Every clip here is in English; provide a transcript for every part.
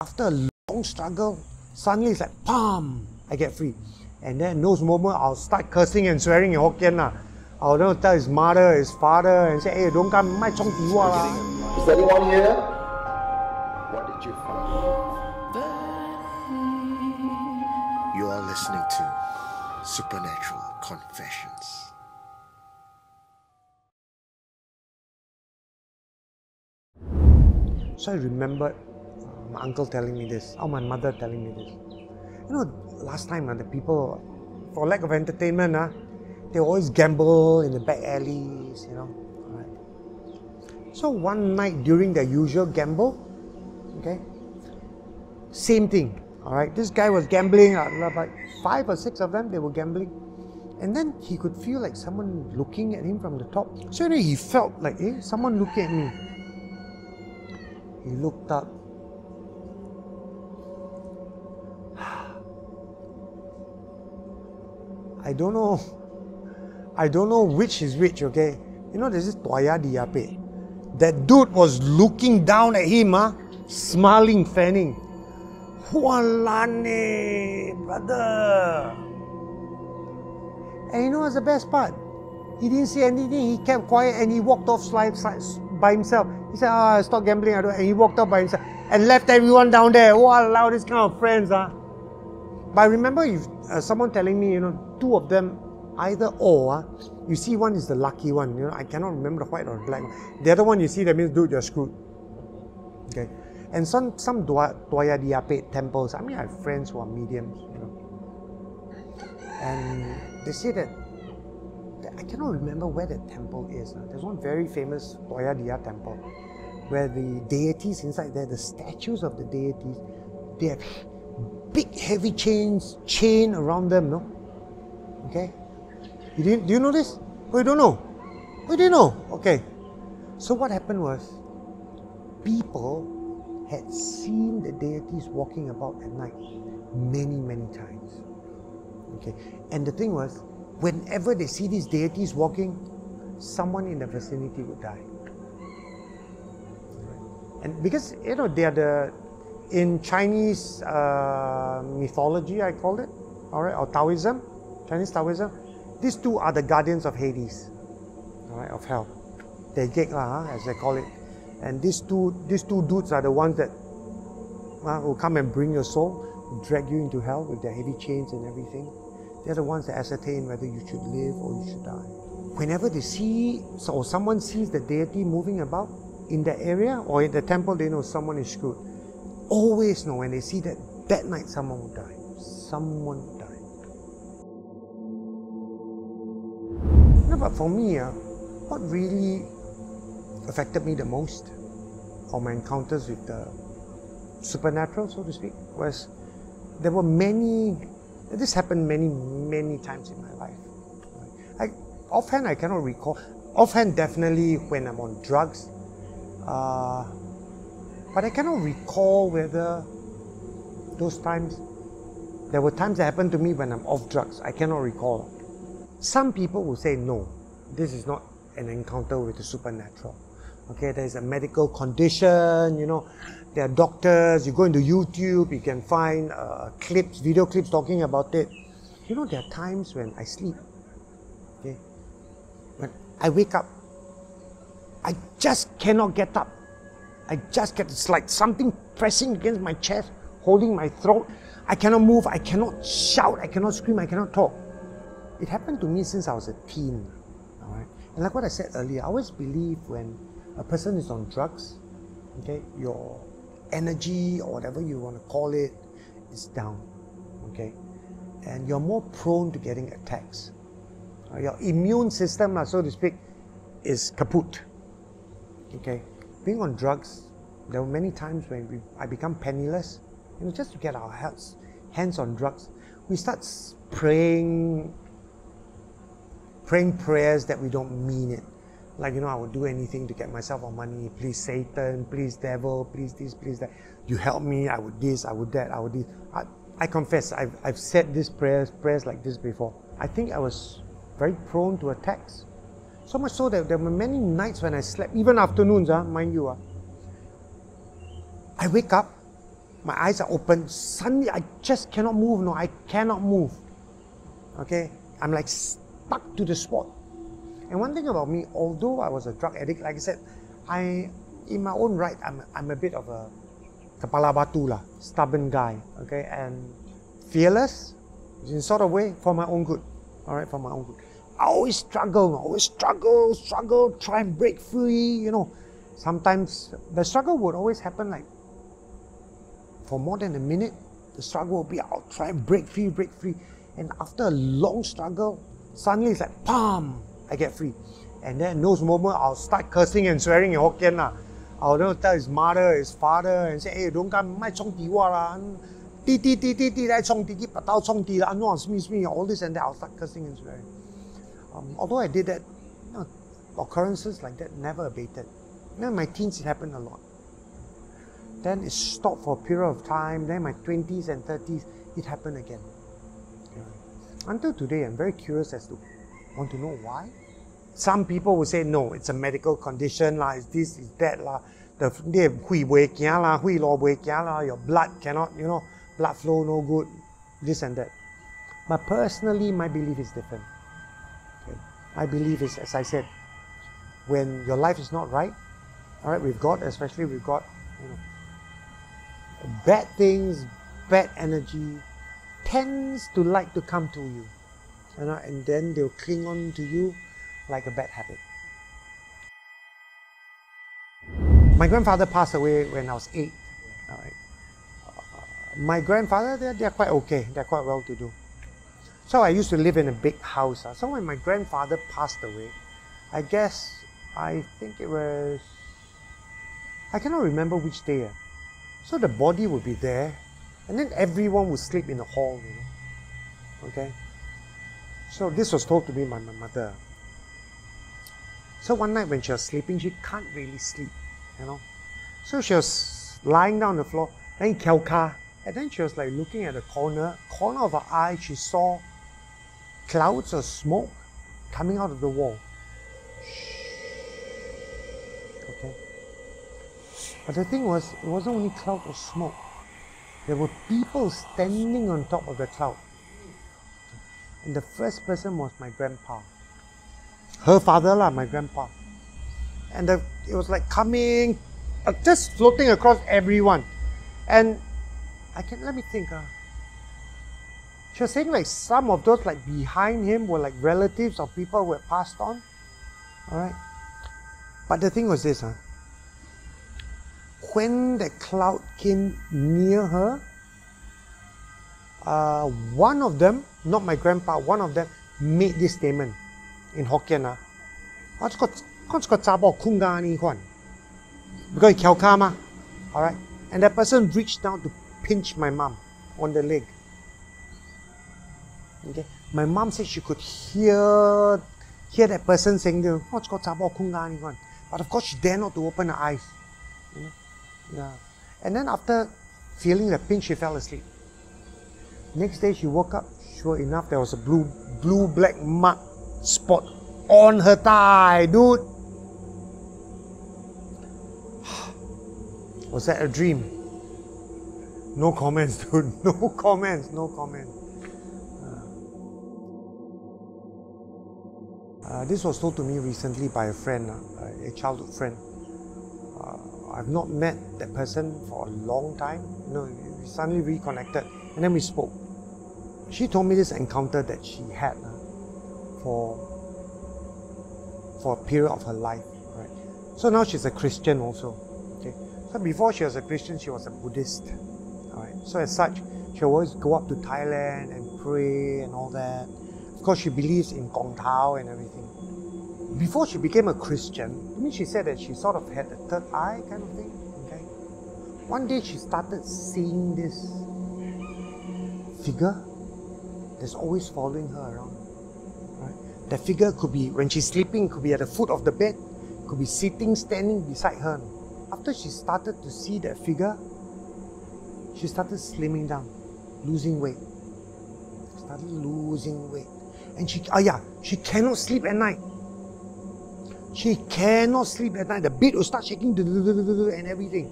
After a long struggle, suddenly it's like, bam, I get free. And then in those moments, I'll start cursing and swearing in Hokkien. I'll tell his mother, his father, and say, hey, don't come, my chong tiwa la. Is anyone here? What did you find? You are listening to Supernatural Confessions. So I remembered my uncle telling me this, or my mother telling me this. You know, last time the people, for lack of entertainment, they always gamble in the back alleys, you know. Right. So one night during their usual gamble, okay, same thing. All right, this guy was gambling, like 5 or 6 of them, they were gambling. And then he could feel like someone looking at him from the top. So he felt like, someone looking at me. He looked up. I don't know which is which, okay? You know, there's this Toya Diape. That dude was looking down at him, smiling, fanning. Walane, brother. And you know what's the best part? He didn't say anything, he kept quiet and he walked off by himself. He said, stop gambling, and he walked off by himself and left everyone down there. Wow, this kind of friends. But I remember someone telling me, 2 of them, either or, you see one is the lucky one, I cannot remember the white or the black one. The other one you see, that means, dude, you're screwed. Okay. And some Toya Diape temples, I mean, I have friends who are mediums, and they say that, I cannot remember where the temple is. There's one very famous Toya Dia temple where the deities inside there, the statues of the deities, they have big heavy chain around them, no? Okay? Do you know this? Oh, you don't know? Oh, you didn't know? Okay. So what happened was, people had seen the deities walking about at night many, many times. Okay? And the thing was, whenever they see these deities walking, someone in the vicinity would die. And because, they are in Chinese mythology, I call it, all right, or Taoism, Chinese Taoism, these 2 are the guardians of Hades, all right, of hell. They gek as they call it. And these two dudes are the ones that will come and bring your soul, drag you into hell with their heavy chains and everything. They're the ones that ascertain whether you should live or you should die. Whenever they see, or someone sees the deity moving about in the area or in the temple, they know someone is screwed. Always know when they see that night someone will die. Someone will die. But for me, what really affected me the most, or my encounters with the supernatural, so to speak, was there were this happened many, many times in my life. Offhand, I cannot recall. Offhand, definitely when I'm on drugs. But I cannot recall whether those times, there were times that happened to me when I'm off drugs. I cannot recall. Some people will say, no, this is not an encounter with the supernatural. Okay, there's a medical condition, there are doctors, you go into YouTube, you can find video clips talking about it. There are times when I sleep, okay, when I wake up, I just cannot get up. It's like something pressing against my chest, holding my throat. I cannot move, I cannot shout, I cannot scream, I cannot talk. It happened to me since I was a teen, all right? And like what I said earlier, I always believe when a person is on drugs, okay, your energy or whatever you want to call it is down, okay? And you're more prone to getting attacks. Your immune system, so to speak, is kaput, okay? Being on drugs, there were many times when I become penniless, just to get our hands on drugs, we start praying prayers that we don't mean it. Like, I would do anything to get myself on money. Please Satan, please devil, please this, please that. You help me, I would this, I would that, I would this. I confess, I've said these prayers like this before. I think I was very prone to attacks. So much so that there were many nights when I slept, even afternoons, mind you. I wake up my eyes are open. Suddenly, I just cannot move. No, I cannot move. Okay? I'm like stuck to the spot. And one thing about me, although I was a drug addict, like I said, in my own right, I'm a bit of a kepala batu lah, stubborn guy, okay, and fearless in sort of way for my own good. All right, for my own good. I always struggle, try and break free, you know. Sometimes the struggle would always happen like for more than a minute. The struggle will be, I'll try and break free. And after a long struggle, suddenly it's like, bam, I get free. And then in those moments, I'll start cursing and swearing in Hokkien lah. I'll tell his mother, his father, and say, hey, don't come, mai chong di wa la. Ti, patao chong di la, all this and that. I'll start cursing and swearing. Although I did that, you know, occurrences like that never abated. You know, in my teens, it happened a lot. Then it stopped for a period of time. Then in my 20s and 30s, it happened again. Until today, I'm very curious as to, want to know why? Some people will say, no, it's a medical condition, it's this, it's that, your blood cannot, you know, blood flow no good, this and that. But personally, my belief is different. Okay? My belief is, as I said, when your life is not right, all right, with God, especially with God, you know, bad things, bad energy tends to like to come to you, you know, and then they'll cling on to you like a bad habit. My grandfather passed away when I was 8. All right. My grandfather, they're quite okay. They're quite well-to-do. So I used to live in a big house. So when my grandfather passed away, I think it was, I cannot remember which day. So the body would be there, and then everyone would sleep in the hall, you know. Okay? So this was told to me by my mother. So one night when she was sleeping, she can't really sleep, you know. So she was lying down on the floor, then kelka, and then she was like looking at the corner of her eye, she saw clouds of smoke coming out of the wall. Okay. But the thing was, it wasn't only cloud of smoke. There were people standing on top of the cloud. And the first person was my grandpa. Her father lah, my grandpa. And it was like coming, just floating across everyone. And let me think. She was saying like some of those like behind him were like relatives of people who had passed on. Alright. But the thing was this. When the cloud came near her, one of them, not my grandpa, one of them made this statement in Hokkien. Because he kiao ma. Alright. And that person reached down to pinch my mom on the leg. Okay. My mom said she could hear that person saying, but of course she dared not to open her eyes. You know? Yeah. And then after feeling the pinch, she fell asleep. Next day she woke up, sure enough, there was a blue-black mark spot on her thigh, dude. Was that a dream? No comments, dude. No comments. This was told to me recently by a friend, a childhood friend. I've not met that person for a long time. You know, we suddenly reconnected, and then we spoke. She told me this encounter that she had for a period of her life. Right? So now she's a Christian also. Okay. So before she was a Christian, she was a Buddhist. Alright. So as such, she always go up to Thailand and pray and all that. Of course, she believes in Gong Tao and everything. Before she became a Christian, she said that she sort of had a third eye kind of thing. Okay. One day she started seeing this figure that's always following her around. Right? That figure could be, when she's sleeping, could be at the foot of the bed, could be sitting, standing beside her. After she started to see that figure, she started slimming down, losing weight. And she cannot sleep at night. The bed will start shaking and everything.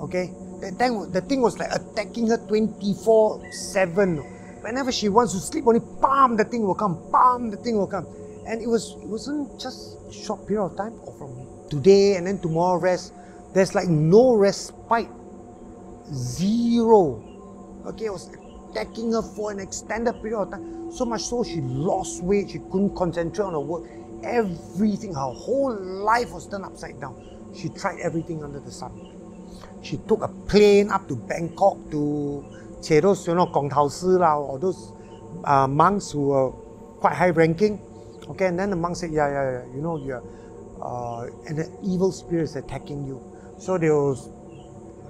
Okay? The thing was like attacking her 24/7. Whenever she wants to sleep, only bam, the thing will come, bam, the thing will come. And it wasn't just a short period of time, or from today and then tomorrow rest. There's like no respite. Zero. Okay, it was attacking her for an extended period of time. So much so she lost weight, she couldn't concentrate on her work. Everything, her whole life was turned upside down. She tried everything under the sun. She took a plane up to Bangkok to those, Gong Tao Si or those monks who were quite high ranking. Okay, and then the monk said, yeah, you're, and the evil spirit is attacking you. So they will,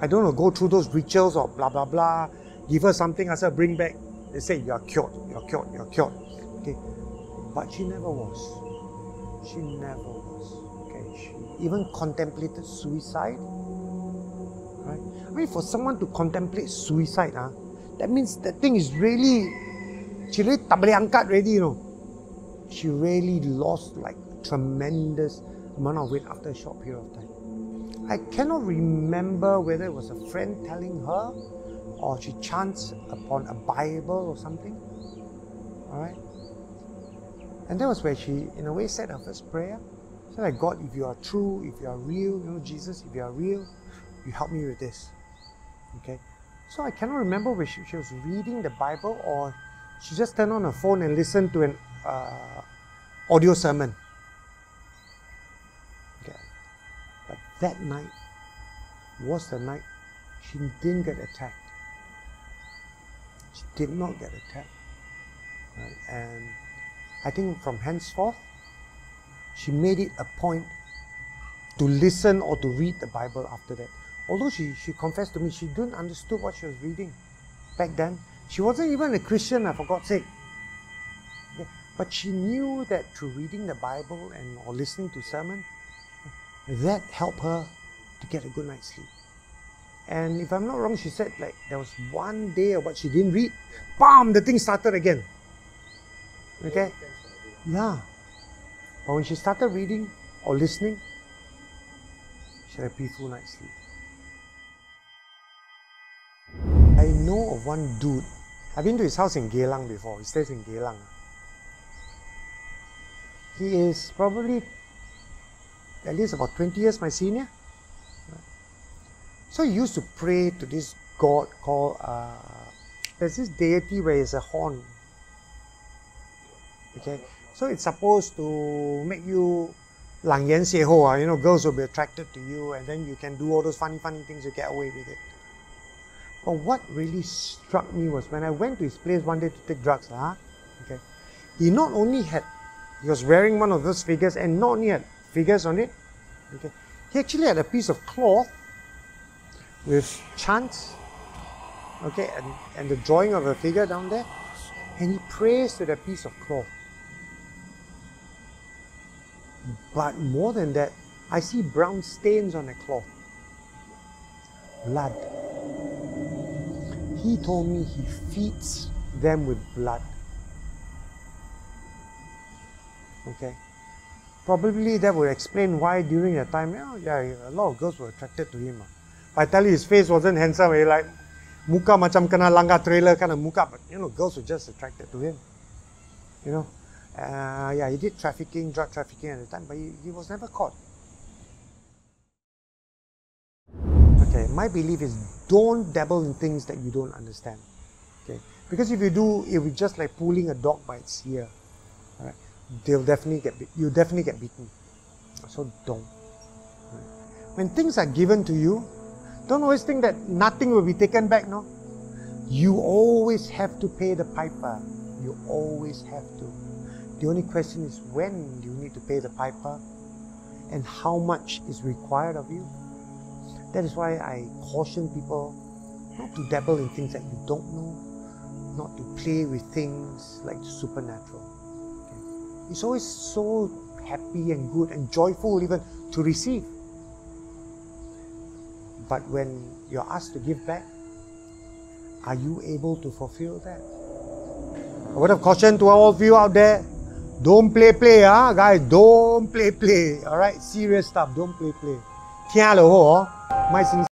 I don't know, go through those rituals or blah, blah, blah, give her something, ask her bring back. They say, you're cured. Okay, but she never was. She never was. Okay, she even contemplated suicide. Right? I mean, for someone to contemplate suicide, that means that thing is really, she really tak boleh angkat already, She really lost like tremendous amount of weight after a short period of time. I cannot remember whether it was a friend telling her or she chanced upon a Bible or something. Alright? And that was where she, in a way, said her first prayer. She said, like, God, if you are true, if you are real, Jesus, if you are real, you help me with this. Okay? So I cannot remember whether she was reading the Bible or she just turned on her phone and listened to an audio sermon. Okay. But that night was the night she didn't get attacked. She did not get attacked. Right? And I think from henceforth, she made it a point to listen or to read the Bible after that. Although she confessed to me, she didn't understand what she was reading back then. She wasn't even a Christian, for God's sake. Okay. But she knew that through reading the Bible or listening to sermon, that helped her to get a good night's sleep. And if I'm not wrong, she said like there was one day of what she didn't read, bam, the thing started again. Okay? Yeah. But when she started reading or listening, she had a peaceful night's sleep. I know of one dude. I've been to his house in Geylang before. He stays in Geylang. He is probably at least about 20 years my senior. So he used to pray to this god called, there's this deity where it's a horn. Okay, so it's supposed to make you 朗言邂逅, girls will be attracted to you and then you can do all those funny things to get away with it. But what really struck me was when I went to his place one day to take drugs, okay, he not only he was wearing one of those figures and not only had figures on it, okay, he actually had a piece of cloth with chants, okay, and the drawing of a figure down there, and he prays to that piece of cloth. But more than that, I see brown stains on the cloth. Blood. He told me he feeds them with blood. Okay. Probably that would explain why during that time, a lot of girls were attracted to him. I tell you, his face wasn't handsome. He like, muka macam kena langgar trailer kind of muka, but girls were just attracted to him. He did drug trafficking at the time, but he was never caught. Okay, my belief is don't dabble in things that you don't understand. Okay, because if you do, it will be just like pulling a dog by its ear. All right, you'll definitely get beaten. So don't. Right. When things are given to you, don't always think that nothing will be taken back. No, you always have to pay the piper. You always have to. The only question is when do you need to pay the piper and how much is required of you. That is why I caution people not to dabble in things that you don't know, not to play with things like the supernatural. Okay? It's always so happy and good and joyful even to receive. But when you're asked to give back, are you able to fulfill that? A word of caution to all of you out there. Don't play, guys. Don't play. Alright? Serious stuff. Don't play. 聽了好，唔係